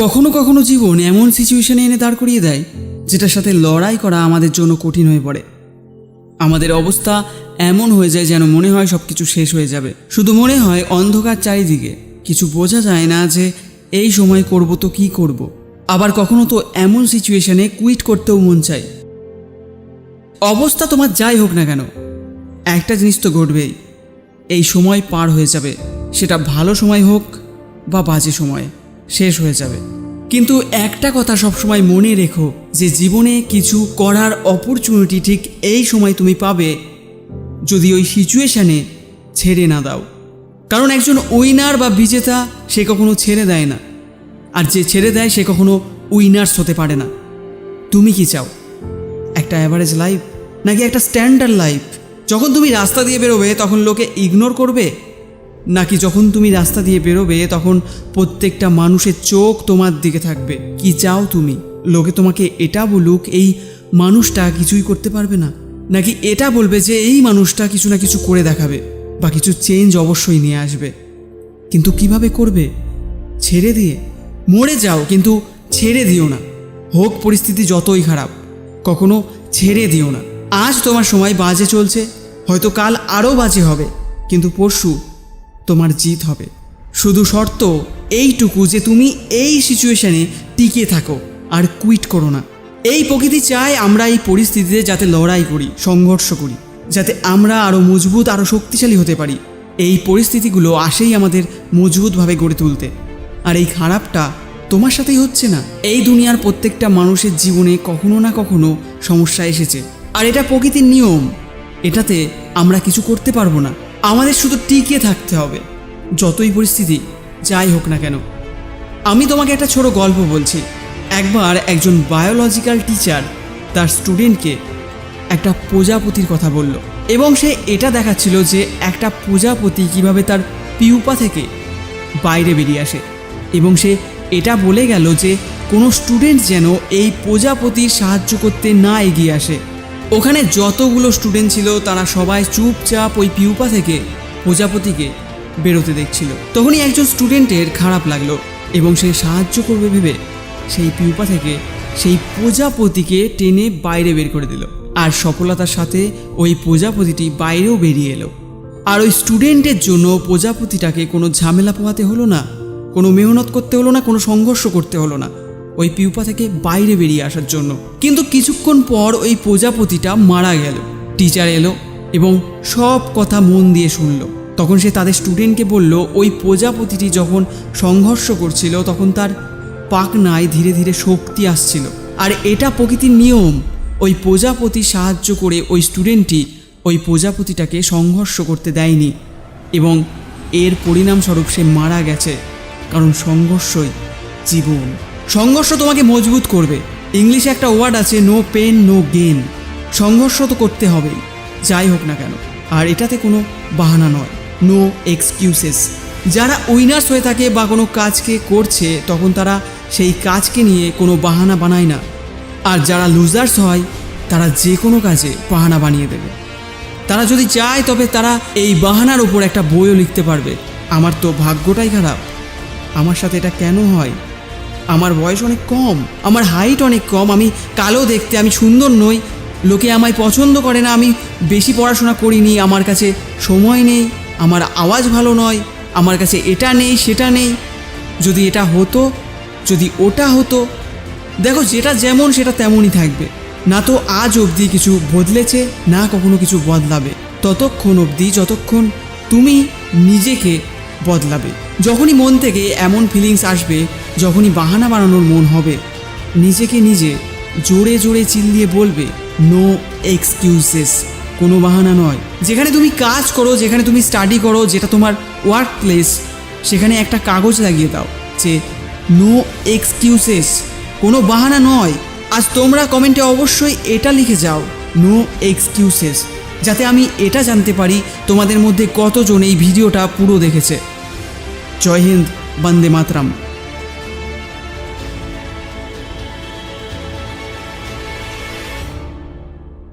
কখনো কখনো জীবন এমন সিচুয়েশনে এনে দাঁড় করিয়ে দেয় যেটার সাথে লড়াই করা আমাদের জন্য কঠিন হয়ে পড়ে। আমাদের অবস্থা এমন হয়ে যায় যেন মনে হয় সব কিছু শেষ হয়ে যাবে, শুধু মনে হয় অন্ধকার চারিদিকে, কিছু বোঝা যায় না যে এই সময় করব তো কি করব। আবার কখনো তো এমন সিচুয়েশনে কুইট করতেও মন চায়। অবস্থা তোমার যাই হোক না কেন, একটা জিনিস তো ঘটবেই, এই সময় পার হয়ে যাবে, সেটা ভালো সময় হোক বা বাজে সময়, শেষ হয়ে যাবে। কিন্তু একটা কথা সবসময় মনে রেখো যে জীবনে কিছু করার অপরচুনিটি ঠিক এই সময় তুমি পাবে যদি ওই সিচুয়েশানে ছেড়ে না দাও। কারণ একজন উইনার বা বিজেতা সে কখনো ছেড়ে দেয় না, আর যে ছেড়ে দেয় সে কখনো উইনার্স হতে পারে না। তুমি কি চাও, একটা অ্যাভারেজ লাইফ নাকি একটা স্ট্যান্ডার্ড লাইফ? যখন তুমি রাস্তা দিয়ে বেরোবে তখন লোকে ইগনোর করবে, নাকি যখন তুমি রাস্তা দিয়ে বেরোবে তখন প্রত্যেকটা মানুষের চোখ তোমার দিকে থাকবে? কি চাও তুমি? লোকে তোমাকে এটা বলুক এই মানুষটা কিছুই করতে পারবে না, নাকি এটা বলবে যে এই মানুষটা কিছু না কিছু করে দেখাবে বা কিছু চেঞ্জ অবশ্যই নিয়ে আসবে? কিন্তু কিভাবে করবে? ছেড়ে দিয়ে? মরে যাও কিন্তু ছেড়ে দিও না। হোক পরিস্থিতি যতই খারাপ, কখনো ছেড়ে দিও না। আজ তোমার সময় বাজে চলছে, হয়তো কাল আরও বাজে হবে, কিন্তু পরশু তোমার জিত হবে। শুধু শর্ত এইটুকু যে তুমি এই সিচুয়েশনে টিকে থাকো আর কুইট করো না। এই প্রকৃতি চায় আমরা এই পরিস্থিতিতে যাতে লড়াই করি, সংঘর্ষ করি, যাতে আমরা আরও মজবুত, আরও শক্তিশালী হতে পারি। এই পরিস্থিতিগুলো আসেই আমাদের মজবুতভাবে গড়ে তুলতে। আর এই খারাপটা তোমার সাথেই হচ্ছে না। এই দুনিয়ার প্রত্যেকটা মানুষের জীবনে কখনো না কখনো সমস্যা এসেছে, আর এটা প্রকৃতির নিয়ম। এটাতে আমরা কিছু করতে পারবো না, আমাদের শুধু টিকে থাকতে হবে যতই পরিস্থিতি যাই হোক না কেন। আমি তোমাকে একটা ছোট গল্প বলছি। একবার একজন বায়োলজিক্যাল টিচার তার স্টুডেন্টকে একটা প্রজাপতির কথা বলল, এবং সে এটা দেখাচ্ছিল যে একটা প্রজাপতি কিভাবে তার পিউপা থেকে বাইরে বেরিয়ে আসে, এবং সে এটা বলে গেল যে কোনো স্টুডেন্ট যেন এই প্রজাপতির সাহায্য করতে না এগিয়ে আসে। ওখানে যতগুলো স্টুডেন্ট ছিল তারা সবাই চুপচাপ ওই পিউপা থেকে প্রজাপতিকে বেরোতে দেখছিল। তখনই একজন স্টুডেন্টের খারাপ লাগলো এবং সে সাহায্য করবে ভেবে সেই পিউপা থেকে সেই প্রজাপতিকে টেনে বাইরে বের করে দিল, আর সফলতার সাথে ওই প্রজাপতিটি বাইরেও বেরিয়ে এলো। আর ওই স্টুডেন্টের জন্য প্রজাপতিটাকে কোনো ঝামেলা পোহাতে হলো না, কোনো মেহনত করতে হলো না, কোনো সংঘর্ষ করতে হলো না ওই পিউপা থেকে বাইরে বেরিয়ে আসার জন্য। কিন্তু কিছুক্ষণ পর ওই প্রজাপতিটা মারা গেল। টিচার এলো এবং সব কথা মন দিয়ে শুনলো। তখন সে তাদের স্টুডেন্টকে বলল, ওই প্রজাপতিটি যখন সংঘর্ষ করছিল তখন তার পাখনায় ধীরে ধীরে শক্তি আসছিল, আর এটা প্রকৃতির নিয়ম। ওই প্রজাপতি সাহায্য করে ওই স্টুডেন্টটি ওই প্রজাপতিটাকে সংঘর্ষ করতে দেয়নি, এবং এর পরিণামস্বরূপ সে মারা গেছে। কারণ সংঘর্ষই জীবন। সংঘর্ষ তোমাকে মজবুত করবে। ইংলিশে একটা ওয়ার্ড আছে, নো পেন নো গেন। সংঘর্ষ তো করতে হবেই যাই হোক না কেন, আর এটাতে কোনো বাহানা নয়, নো এক্সকিউসেস। যারা উইনার্স হয়ে থাকে বা কোনো কাজকে করছে তখন তারা সেই কাজকে নিয়ে কোনো বাহানা বানায় না, আর যারা লুজার্স হয় তারা যে কোনো কাজে বাহানা বানিয়ে দেবে। তারা যদি চায় তবে তারা এই বাহানার উপর একটা বইও লিখতে পারবে। আমার তো ভাগ্যটাই খারাপ, আমার সাথে এটা কেন হয়, আমার বয়স অনেক কম, আমার হাইট অনেক কম, আমি কালো দেখতে, আমি সুন্দর নই, লোকে আমায় পছন্দ করে না, আমি বেশি পড়াশোনা করিনি, আমার কাছে সময় নেই, আমার আওয়াজ ভালো নয়, আমার কাছে এটা নেই সেটা নেই। যদি এটা হতো, যদি ওটা হতো। দেখো, যেটা যেমন সেটা তেমনই থাকবে। না তো আজ অবধি কিছু বদলেছে, না কখনো কিছু বদলাবে, ততক্ষণ অবধি যতক্ষণ তুমি নিজেকে বদলাবে। যখনই মন থেকে এমন ফিলিংস আসবে, যখনই বাহানা বানানোর মন হবে, নিজেকে নিজে জোরে জোরে চিল্লিয়ে বলবে, নো এক্সকিউজেস, কোনো বাহানা নয়। যেখানে তুমি কাজ করো, যেখানে তুমি স্টাডি করো, যেটা তোমার ওয়ার্ক প্লেস, সেখানে একটা কাগজ লাগিয়ে দাও যে নো এক্সকিউজেস, কোনো বাহানা নয়। আজ তোমরা কমেন্টে অবশ্যই এটা লিখে যাও, নো এক্সকিউজেস, যাতে আমি এটা জানতে পারি তোমাদের মধ্যে কতজন এই ভিডিওটা পুরো দেখেছে। জয় হিন্দ, বন্দে মাতরম।